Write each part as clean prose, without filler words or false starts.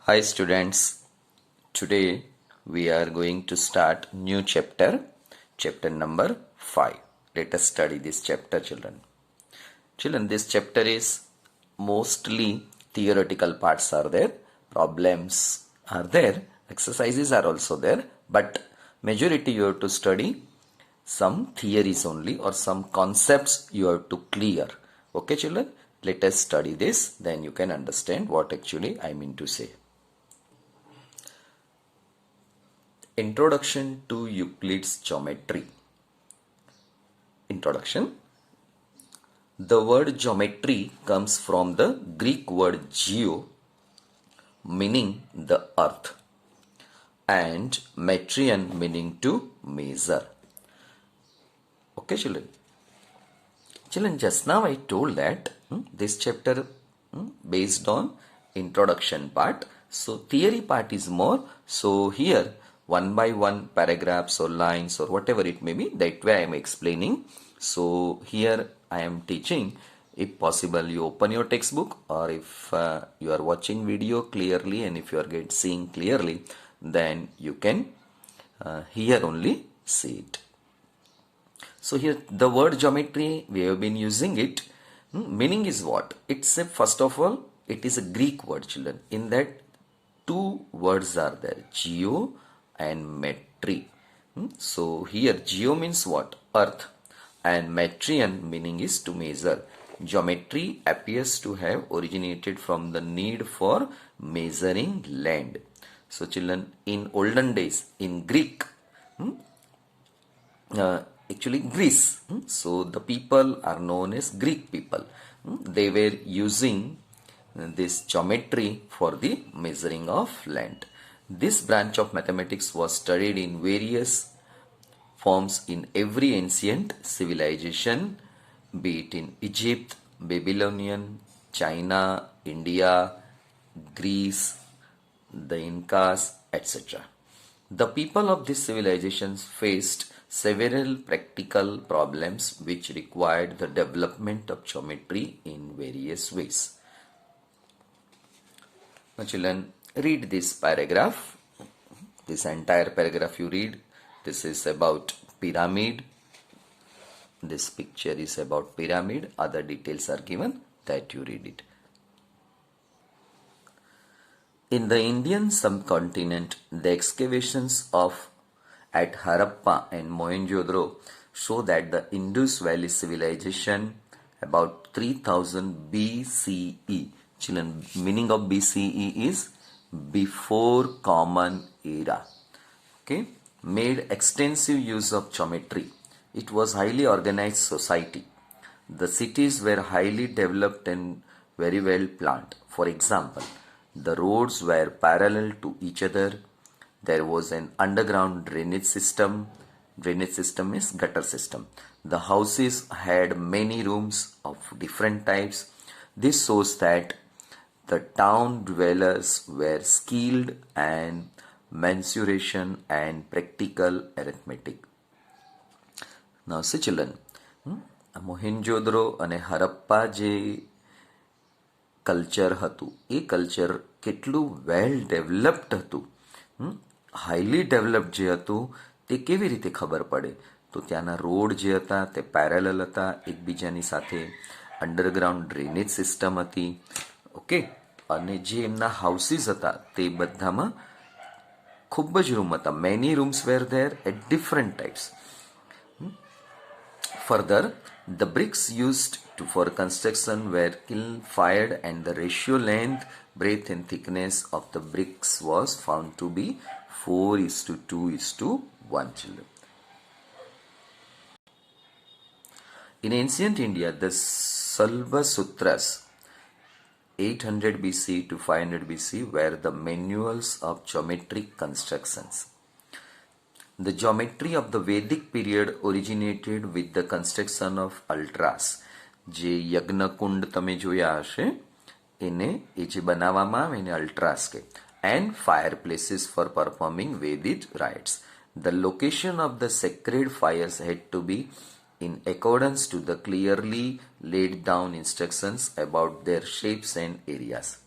Hi students, today we are going to start new chapter number 5. Let us study this chapter children. Children, this chapter is mostly theoretical parts are there, problems are there, exercises are also there, but majority you have to study some theories only or some concepts you have to clear. Okay children, let us study this, then you can understand what actually I mean to say. Introduction to Euclid's geometry. Introduction. The word geometry comes from the Greek word geo, meaning the earth, and metrian, meaning to measure. Okay, children. Children, just now I told that this chapter based on introduction part. So theory part is more. So here one by one paragraphs or lines or whatever it may be, that way I am explaining. So here I am teaching. If possible, you open your textbook, or if you are watching video clearly and if you are seeing clearly, then you can here only see it. So here the word geometry, we have been using it. Meaning is what? It's a, first of all, it is a Greek word, children. In that two words are there, geo and metri. So here geo means what? Earth, and metrian meaning is to measure. Geometry appears to have originated from the need for measuring land. So children, in olden days in Greek, actually Greece. So the people are known as Greek people. They were using this geometry for the measuring of land. This branch of mathematics was studied in various forms in every ancient civilization, be it in Egypt, Babylonian, China, India, Greece, the Incas, etc. The people of these civilizations faced several practical problems which required the development of geometry in various ways. Now children, read this paragraph. This entire paragraph you read. This is about pyramid. This picture is about pyramid. Other details are given, that you read it. In the Indian subcontinent, the excavations at Harappa and Mohenjo-daro show that the Indus Valley civilization about 3000 BCE, children, meaning of BCE is before Common Era, okay, made extensive use of geometry. It was highly organized society. The cities were highly developed and very well planned. For example, the roads were parallel to each other. There was an underground drainage system. Drainage system is gutter system. The houses had many rooms of different types. This shows that the town dwellers were skilled in mensuration and practical arithmetic. Now see children, મોહેન્જોદરો અને હરપ્પા જે culture હતું, એ culture કેટલું વેલ developed હતું, highly developed જે હતું, તે કેવી રીતે ખબર પડે? તો ત્યાંના રોડ જે હતા તે પેરેલલ હતા એકબીજાની સાથે, અંડરગ્રાઉન્ડ ડ્રેનેજ સિસ્ટમ હતી, ઓકે, અને જે એમના હાઉસીસ હતા તે બધામાં ખૂબ જ રૂમ હતા. Many rooms were there at different types. Further, the bricks used for construction were kiln fired and the ratio length, breadth and thickness of the bricks was found to be 4:2:1 children. In ancient India, the Salva Sutras 800 BC to 500 BC were the manuals of geometric constructions. The geometry of the Vedic period originated with the construction of altars. જે યજ્ઞકુંડ તમે જોયા હશે, એને એ જે બનાવવામાં આવે એને અલ્ટ્રાસ કહે, and fireplaces for performing Vedic rites. The location of the sacred fires had to be in accordance to the clearly laid down instructions about their shapes and areas.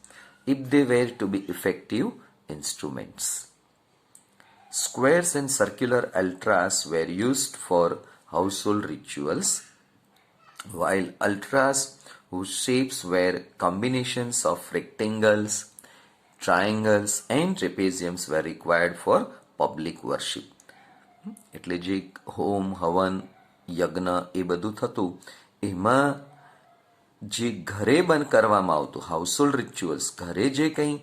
if they were to be effective instruments. Squares and circular ultras were used for household rituals, while ultras whose shapes were combinations of rectangles, triangles and trapeziums were required for public worship. એટલે જે home હવન યજ્ઞ એ બધું થતું એમાં જે ઘરે બંધ કરવામાં આવતું હાઉસહોલ્ડ રિચ્યુઅલ્સ ઘરે જે કંઈ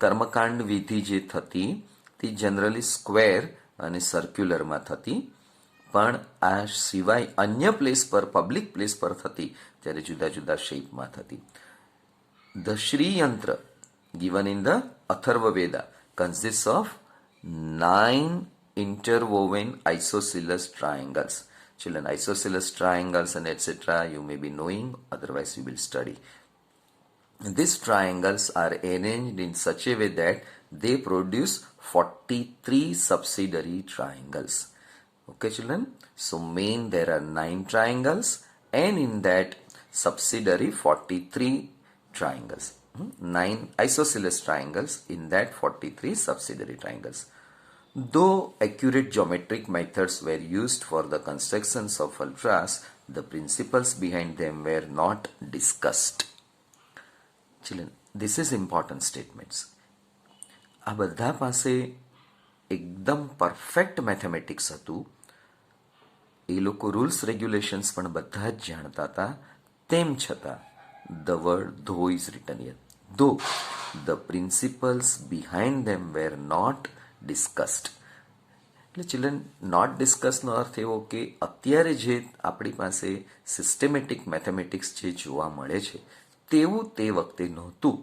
કર્મકાંડ વિધિ જે થતી તે જનરલી સ્ક્વેર અને સર્ક્યુલરમાં થતી પણ આ સિવાય અન્ય પ્લેસ પર પબ્લિક પ્લેસ પર થતી ત્યારે જુદા જુદા શેપમાં થતી. The Shriyantra given in the Atharva Veda consists of 9 interwoven isosceles triangles. Children, isosceles triangles and etc. you may be knowing, otherwise you will study. These triangles are arranged in such a way that they produce 43 subsidiary triangles. Okay children, so main there are 9 triangles and in that subsidiary 43 triangles. 9 isosceles triangles, in that 43 subsidiary triangles. Though accurate geometric methods were used for the constructions of ultras, the principles behind them were not discussed. Children, this is important statements. આ બધા પાસે એકદમ perfect mathematics હતું. એ લોકો rules regulations પણ બધા જ જાણતા હતા. તેમ છતાં the word though is written here. Though the principles behind them were not discussed. એટલે ચિલ્ડ્રન નોટ ડિસ્કસનો અર્થ એવો કે અત્યારે જે આપણી પાસે સિસ્ટમેટિક મેથેમેટિક્સ જે જોવા મળે છે તેવું તે વખતે નહોતું.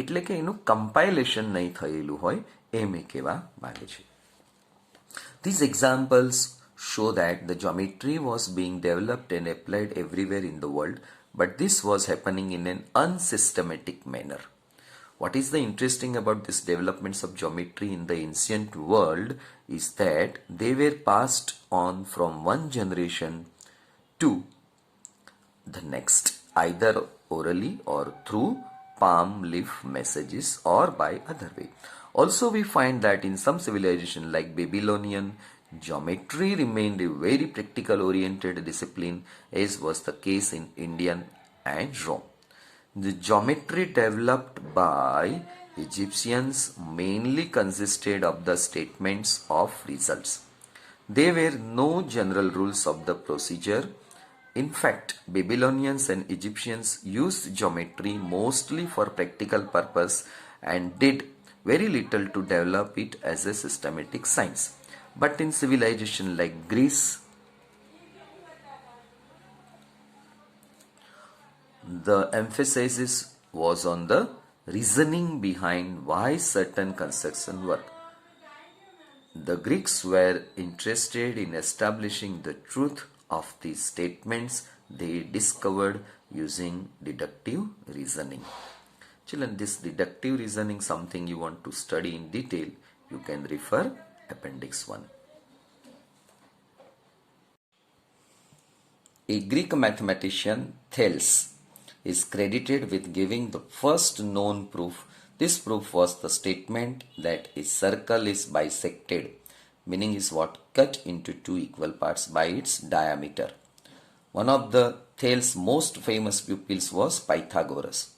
એટલે કે એનું કમ્પાઇલેશન નહીં થયેલું હોય એમ એ કહેવા માંગે છે. These examples show that the geometry was being developed and applied everywhere in the world, but this was happening in an unsystematic manner. What is the interesting about these developments of geometry in the ancient world is that they were passed on from one generation to the next, either orally or through palm leaf messages or by other way. Also we find that in some civilization like Babylonian, geometry remained a very practical oriented discipline, as was the case in Indian and Rome. The geometry developed by Egyptians mainly consisted of the statements of results. There were no general rules of the procedure. In fact, Babylonians and Egyptians used geometry mostly for practical purpose and did very little to develop it as a systematic science. But in civilization like Greece, the emphasis was on the reasoning behind why certain constructions work. The Greeks were interested in establishing the truth of these statements they discovered using deductive reasoning. Children, this deductive reasoning something you want to study in detail, you can refer Appendix 1. A Greek mathematician, Thales, is credited with giving the first known proof. This proof was the statement that a circle is bisected, meaning is what cut into two equal parts by its diameter. One of the Thales' most famous pupils was Pythagoras.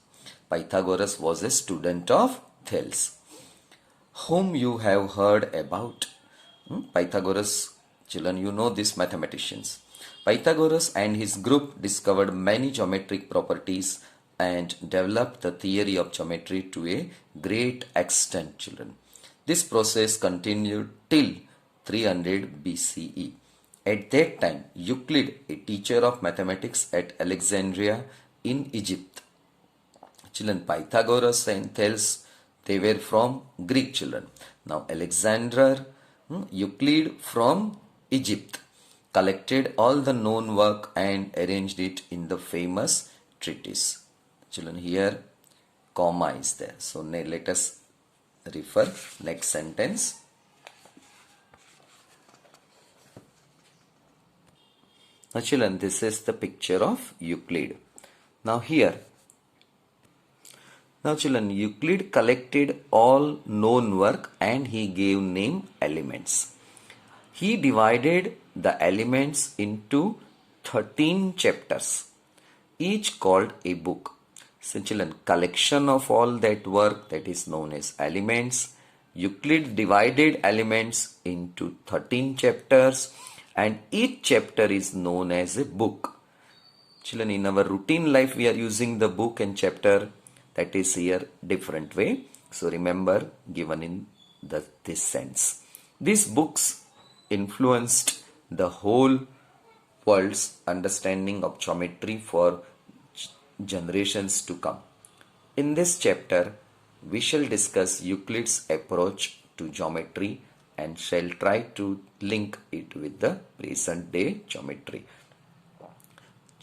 Pythagoras was a student of Thales, whom you have heard about. Pythagoras, children, you know these mathematicians. Pythagoras and his group discovered many geometric properties and developed the theory of geometry to a great extent, children. This process continued till 300 BCE. At that time, Euclid, a teacher of mathematics at Alexandria in Egypt. Children, Pythagoras and Thales, they were from Greek, children. Now, Alexander, Euclid from Egypt, collected all the known work and arranged it in the famous treatise. Children, here comma is there. So let us refer next sentence. Now children, this is the picture of Euclid. Now here Now children, Euclid collected all known work and he gave name elements. He divided the elements into 13 chapters, each called a book. So children, collection of all that work, that is known as elements. Euclid divided elements into 13 chapters and each chapter is known as a book. Children, in our routine life we are using the book and chapter, that is here different way. So remember, given in this sense. These books influenced the whole world's understanding of geometry for generations to come. In this chapter, we shall discuss Euclid's approach to geometry and shall try to link it with the present day geometry.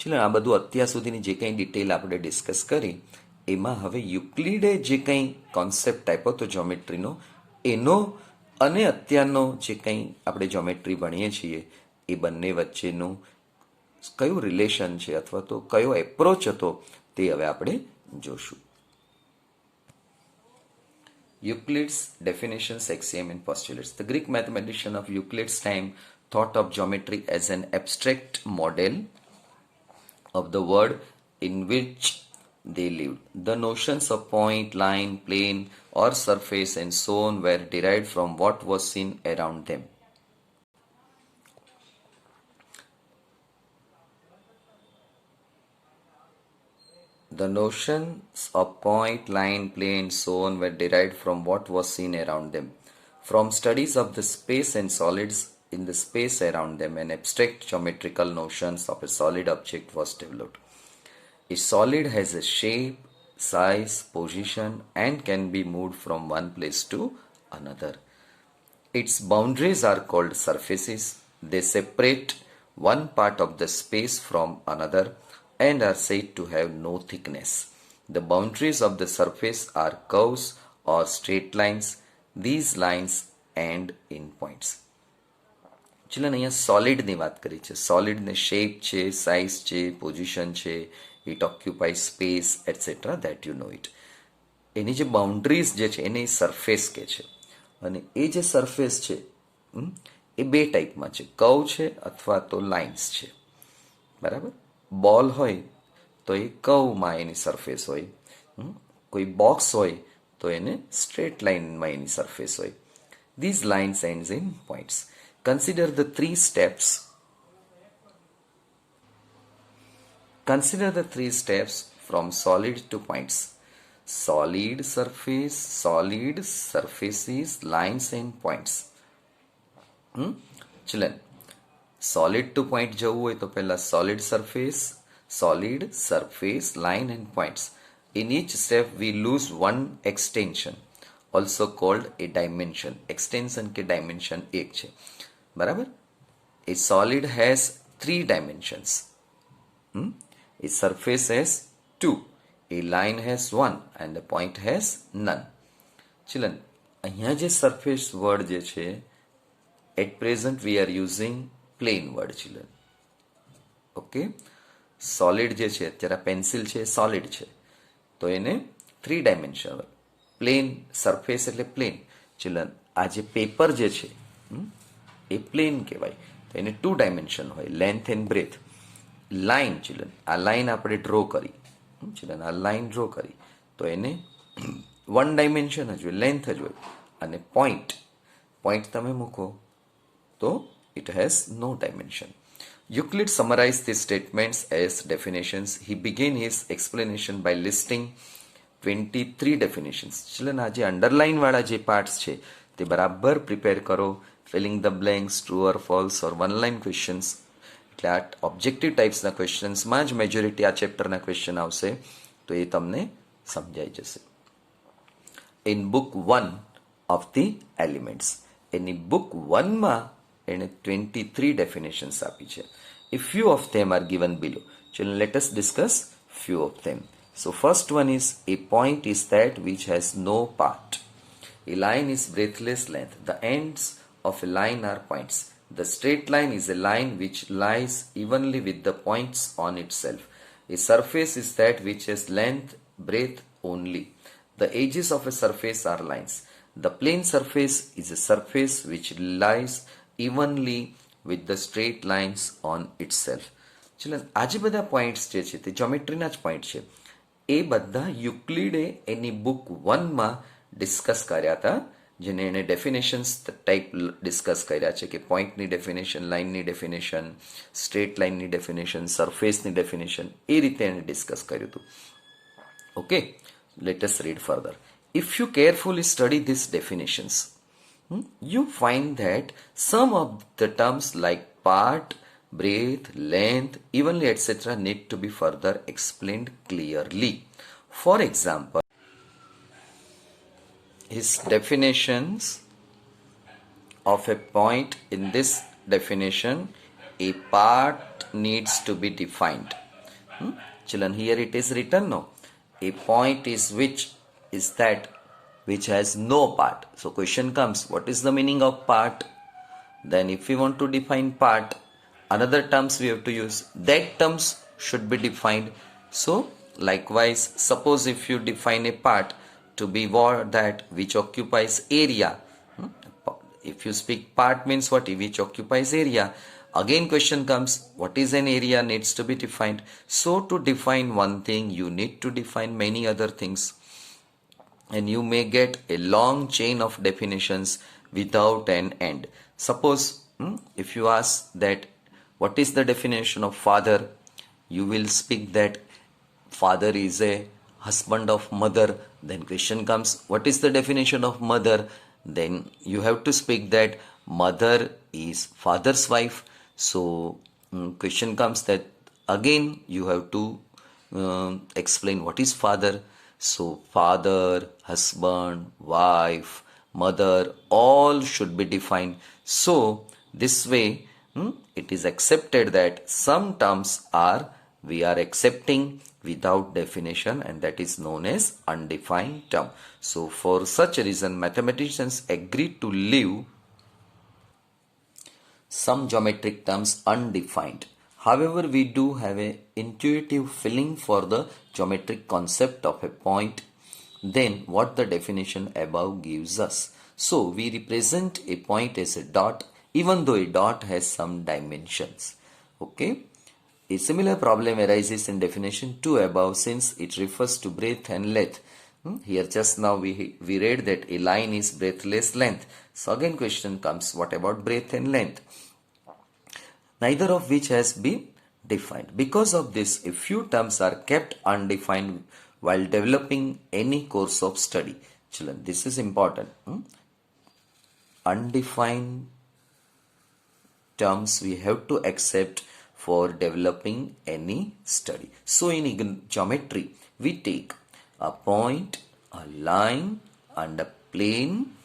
ચલો, આ બધું અત્યાર સુધીની જે કંઈ detail આપણે discuss કરી, એમાં હવે યુક્લિડે જે કંઈ કોન્સેપ્ટ આપ્યો તો જ્યોમેટ્રીનો, એનો અને અત્યારનો જે કંઈ આપણે જ્યોમેટ્રી ભણીએ છીએ એ બંને વચ્ચેનું કયું રિલેશન છે અથવા તો કયો એપ્રોચ હતો તે હવે આપણે જોશું. Euclid's definitions, axiom and postulates. The Greek mathematician of Euclid's time thought of geometry as an abstract model of the world in which they lived. The notions of point, line, plane or surface and so on were derived from what was seen around them. The notions of point, line, plane, so on were derived from what was seen around them. From studies of the space and solids in the space around them, an abstract geometrical notions of a solid object was developed. A solid has a shape, size, position and can be moved from one place to another. Its boundaries are called surfaces. They separate one part of the space from another and are said to have no thickness. The boundaries of the surface are curves or straight lines. These lines end in points. ચલો, અહીંયા સોલિડની વાત કરી છે. સોલિડને shape છે, size છે, position છે, it occupy space etcetera, that you know it. એની જે બાઉન્ડ્રીઝ જે છે એને સરફેસ કહે છે. અને એ જે સરફેસ છે એ બે ટાઈપમાં છે, કર્વ છે અથવા તો લાઇન્સ છે. બરાબર? બોલ હોય તો એ કર્વમાં એની સરફેસ હોય, કોઈ બોક્સ હોય તો એને સ્ટ્રેટ લાઇનમાં એની સરફેસ હોય. These lines ends in points. Consider the three steps. Consider the three steps from solid to points. Solid surfaces, lines and points. Children, solid to point જવું હોય તો પહેલા solid surface, line and points. In each step we lose one extension, also called a dimension. Extension के dimension एक છે. બરાબર? A solid has 3 dimensions. A surface has 2, a line has 1 and a point has none. Children, અહીંયા જે surface word જે છે, at present we are using plain word children. Okay? Solid જે છે, અત્યારે પેન્સિલ છે, solid છે, તો એને 3 dimension હોય. Plain surface એટલે plain. Children, આ જે પેપર જે છે એ પ્લેન કહેવાય, તો એને 2 dimension હોય, length and breadth. Line children, આ લાઇન આપણે ડ્રો કરી, ચિલ્ડ્રન આ લાઇન ડ્રો કરી તો એને 1 dimension જ હોય, લેન્થ જ હોય. અને પોઈન્ટ તમે મૂકો તો it has no dimension. Euclid summarized these statements as definitions. He began his explanation by listing 23 definitions. Children આ જે અંડરલાઇન વાળા જે પાર્ટ્સ છે તે બરાબર પ્રિપેર કરો. filling the blanks, true or false or one line questions. એટલે આ ઓબ્જેક્ટિવ ટાઈપ્સના ક્વેશ્ચન્સમાં જ મેજોરિટી આ ચેપ્ટરના ક્વેશ્ચન આવશે, તો એ તમને સમજાઈ જશે. In book 1 of the elements, એની બુક 1માં એણે 23 ડેફિનેશન્સ આપી છે. A few of them are given below. ચલો, let us discuss few of them. So first one is a point is that which has no part. A line is breathless length. The ends of a line are points. The straight line is a line which lies evenly with the points on itself. A surface is that which has length, breadth only. The edges of a surface are lines. The plane surface is a surface which lies evenly with the straight lines on itself. ચલો આજે બધા points જે છે તે જ્યોમેટ્રીના જ point છે. એ બધા યુક્લિડે એની book 1માં discuss કર્યા હતા, જેને એણે ડેફિનેશન્સ ટાઈપ ડિસ્કસ કર્યા છે કે પોઈન્ટની ડેફિનેશન, લાઇનની ડેફિનેશન, સ્ટ્રેટ લાઇનની ડેફિનેશન, સરફેસની ડેફિનેશન, એ રીતે એણે ડિસ્કસ કર્યું હતું. Okay, let us read further. If you carefully study these definitions, you find that some of the terms like part, breadth, length, evenly, etc. need to be further explained clearly. For example, his definitions of a point, in this definition, a part needs to be defined. Children, here it is written, no? A point is that which has no part. So question comes, what is the meaning of part? Then if we want to define part, another terms we have to use. That terms should be defined. So likewise, suppose if you define a part to be that which occupies area. If you speak part means what? Which occupies area. Again question comes, what is an area needs to be defined. So to define one thing, you need to define many other things. And you may get a long chain of definitions without an end. Suppose if you ask that what is the definition of father, you will speak that father is a husband of mother. Then question comes, what is the definition of mother? Then you have to speak that mother is father's wife. So question comes that again you have to explain what is father. So father, husband, wife, mother, all should be defined. So this way it is accepted that some terms we are accepting without definition, and that is known as undefined term. So for such a reason, mathematicians agreed to leave some geometric terms undefined. However, we do have an intuitive feeling for the geometric concept of a point than what the definition above gives us. So we represent a point as a dot, even though a dot has some dimensions. Okay. A similar problem arises in definition 2 above, since it refers to breadth and length. Here just now we read that a line is breadthless length. So again question comes, what about breadth and length? Neither of which has been defined. Because of this, a few terms are kept undefined while developing any course of study. Children, this is important. Undefined terms we have to accept for developing any study. So in geometry, we take a point, a line, and a plane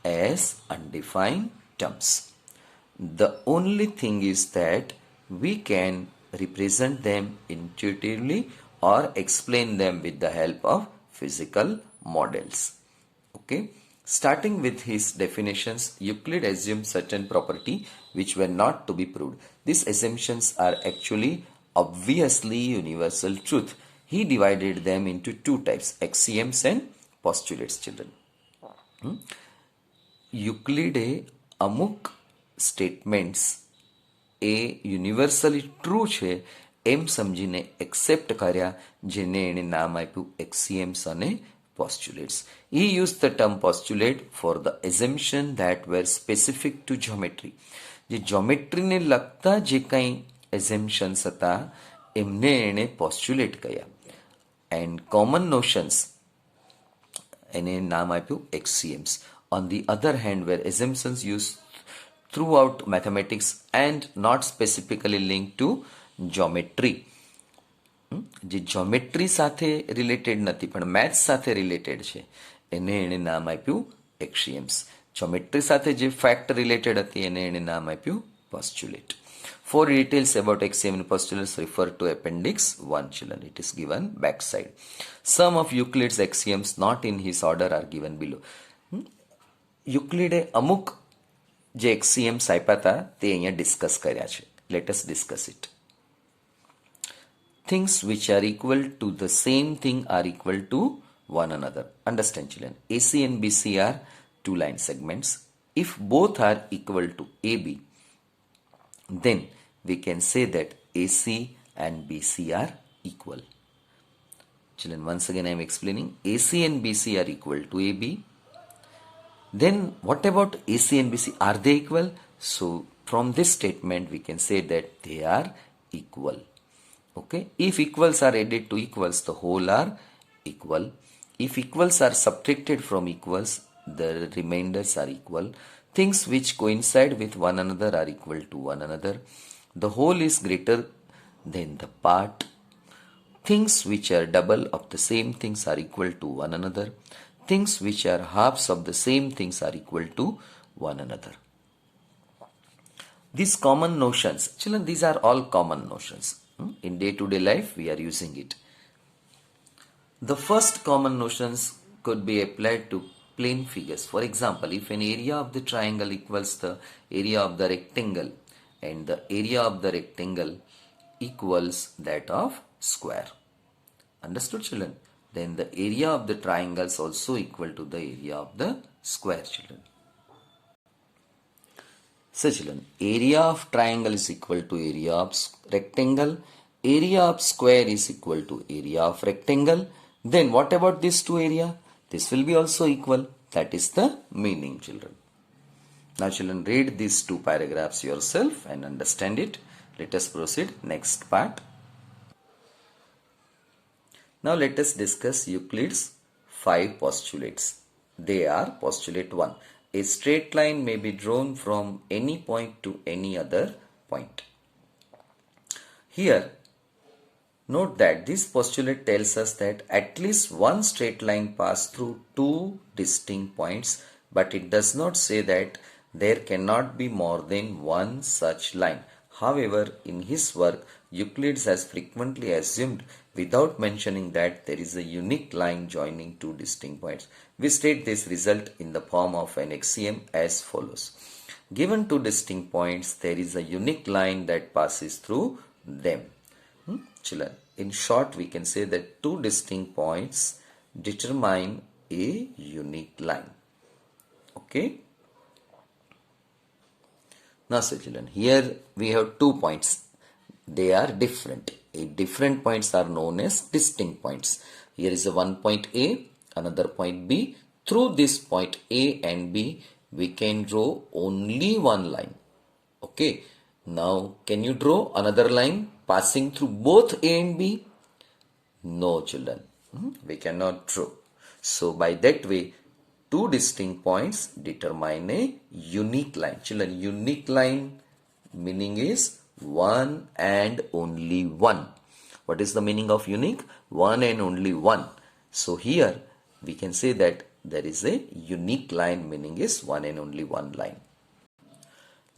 as undefined terms. The only thing is that we can represent them intuitively or explain them with the help of physical models. Okay. Starting with his definitions, Euclid assumed certain property which were not to be proved. These assumptions are actually obviously universal truth. He divided them into two types, axioms and postulates. Children, Euclid અમુક statements એ universally true છે એમ સમજીને accept કર્યા, જેને એણે નામ આપ્યું એક્સિયમ્સ અને postulates. He used the term postulate for the assumption that were specific to geometry. જે જ્યોમેટ્રીને લગતા જે કંઈ assumptions હતા એમને એણે postulate કહ્યા. And common notions એને નામ આપ્યું axioms. On the other hand, were assumptions used throughout mathematics and not specifically linked to geometry. જે જ્યોમેટ્રી સાથે રિલેટેડ નથી પણ મેથ્સ સાથે રિલેટેડ છે એને એણે નામ આપ્યું એક્સિયમ્સ. જ્યોમેટ્રી સાથે જે ફેક્ટ રિલેટેડ હતી એને એણે નામ આપ્યું postulate. For details about axiom and postulates, refer to Appendix 1. Children, it is given backside. Some of Euclid's axioms not in his order are given below. યુક્લિડે અમુક જે એક્સિયમ્સ આપ્યા હતા તે અહીંયા ડિસ્કસ કર્યા છે. Late us discuss it. Things which are equal to the same thing are equal to one another. Understand children, AC and BC are two line segments. If both are equal to AB, then we can say that AC and BC are equal. Children, once again I am explaining, AC and BC are equal to AB. Then what about AC and BC? Are they equal? So from this statement we can say that they are equal. Okay, if equals are added to equals, the whole are equal. If equals are subtracted from equals, the remainders are equal. Things which coincide with one another are equal to one another. The whole is greater than the part. Things which are double of the same things are equal to one another. Things which are halves of the same things are equal to one another. These common notions, children, these are all common notions. In day-to-day life, we are using it. The first common notions could be applied to plane figures. For example, if an area of the triangle equals the area of the rectangle and the area of the rectangle equals that of square. Understood, children? Then the area of the triangle is also equal to the area of the square, children. So children, area of triangle is equal to area of rectangle. Area of square is equal to area of rectangle. Then what about these two area? This will be also equal. That is the meaning, children. Now children, read these two paragraphs yourself and understand it. Let us proceed next part. Now let us discuss Euclid's 5 postulates. They are postulate 1. A straight line may be drawn from any point to any other point. Here, note that this postulate tells us that at least one straight line passes through two distinct points, but it does not say that there cannot be more than one such line. However, in his work, Euclid has frequently assumed without mentioning that there is a unique line joining two distinct points. We state this result in the form of an axiom as follows. Given two distinct points, there is a unique line that passes through them. Children, in short, we can say that two distinct points determine a unique line. Okay. Now, so children, here we have 2 points. They are different. Different points are known as distinct points. Here is a one point A, another point B. Through this point A and B, we can draw only one line. Okay. Now, can you draw another line passing through both A and B? No, children. We cannot draw. So, by that way, two distinct points determine a unique line. Children, unique line meaning is one and only one. What is the meaning of unique? One and only one. So here we can say that there is a unique line meaning is one and only one line.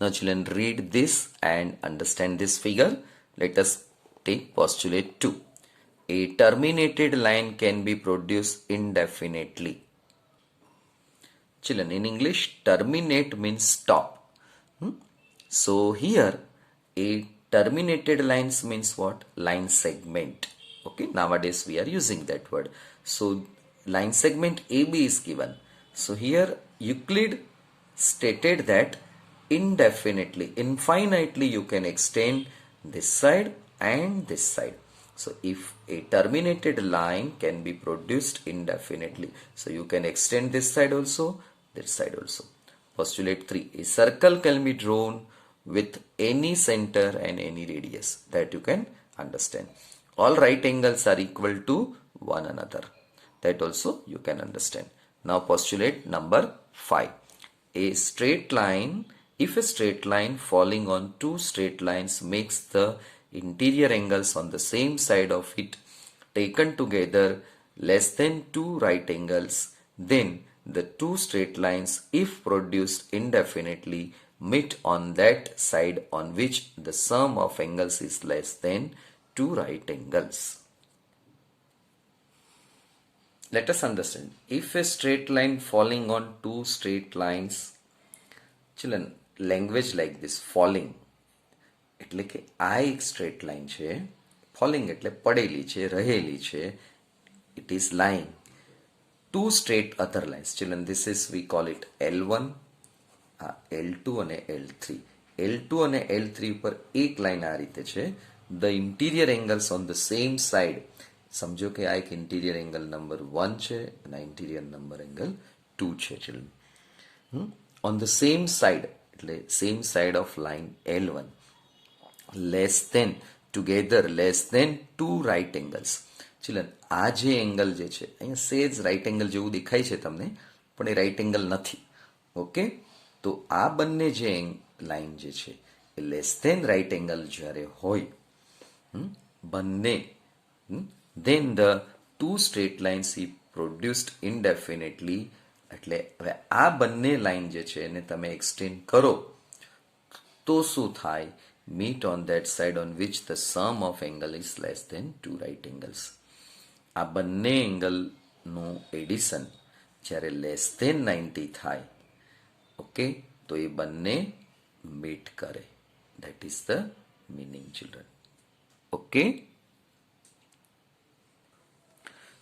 Now children, read this and understand this figure. Let us take postulate 2. A terminated line can be produced indefinitely. Children, in English, terminate means stop. So here, a terminated lines means what? Line segment. Okay, nowadays we are using that word. So, line segment AB is given. So, here Euclid stated that indefinitely, infinitely you can extend this side and this side. So, if a terminated line can be produced indefinitely, so you can extend this side also, this side also. Postulate 3. A circle can be drawn with any center and any radius. That you can understand. All right angles are equal to one another. That also you can understand. Now postulate number 5. A straight line, if a straight line falling on two straight lines makes the interior angles on the same side of it taken together less than two right angles, then the two straight lines, if produced indefinitely, meet on that side on which the sum of angles is less than two right angles. Let us understand. If a straight line falling on two straight lines, children, language like this, falling, એટલે કે આ એક straight line છે, falling એટલે પડેલી છે, રહેલી છે, it is lying. two straight other lines. Children, this is, we call it L1, L2 અને L3. L2 અને L3 ઉપર એક લાઈન આ રીતે છે. The interior angles on the same side. સમજો કે આ એક ઇન્ટિરિયર એંગલ નંબર 1 છે અને ઇન્ટિરિયર નંબર એંગલ 2 છે. Children, on the same side એટલે same side of line L1 less than together less than two right angles. Children, આ જે એંગલ જે છે અહીંયા સેજ રાઈટ એંગલ જેવું દેખાય છે તમને, પણ એ રાઈટ એંગલ નથી. ઓકે, તો આ બંને જે લાઈન જે છે એ લેસ ધેન રાઈટ એંગલ જ્યારે હોય બંને, then the two straight lines he produced indefinitely. એટલે હવે આ બંને લાઈન જે છે એને તમે એક્સટેન્ડ કરો તો શું થાય? meet on that side on which the sum of angle is less than two right angles. આ બંને એંગલનું એડિશન જ્યારે લેસ ધેન 90 થાય, ઓકે, તો એ બંને મીટ કરે. that is the meaning, children. okay,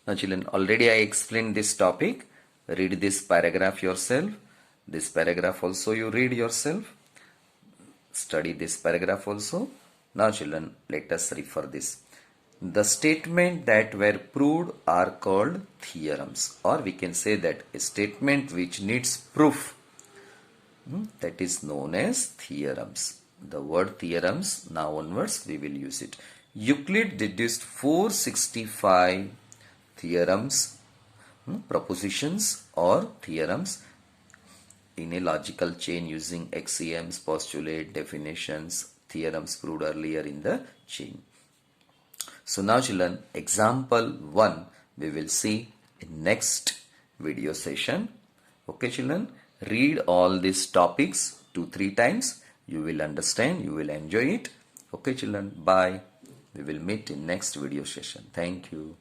now children, already I explained this topic. Read this paragraph yourself. This paragraph also you read yourself. Study this paragraph also. Now children, let us refer this. The statements that were proved are called theorems, or we can say that a statement which needs proof, that is known as theorems. The word theorems, now onwards we will use it. Euclid deduced 465 theorems, propositions or theorems in a logical chain using axioms, postulate, definitions, theorems proved earlier in the chain. So now children, example 1 we will see in next video session. Okay children, read all these topics 2-3 times. You will understand, you will enjoy it. Okay children, bye. We will meet in next video session. Thank you.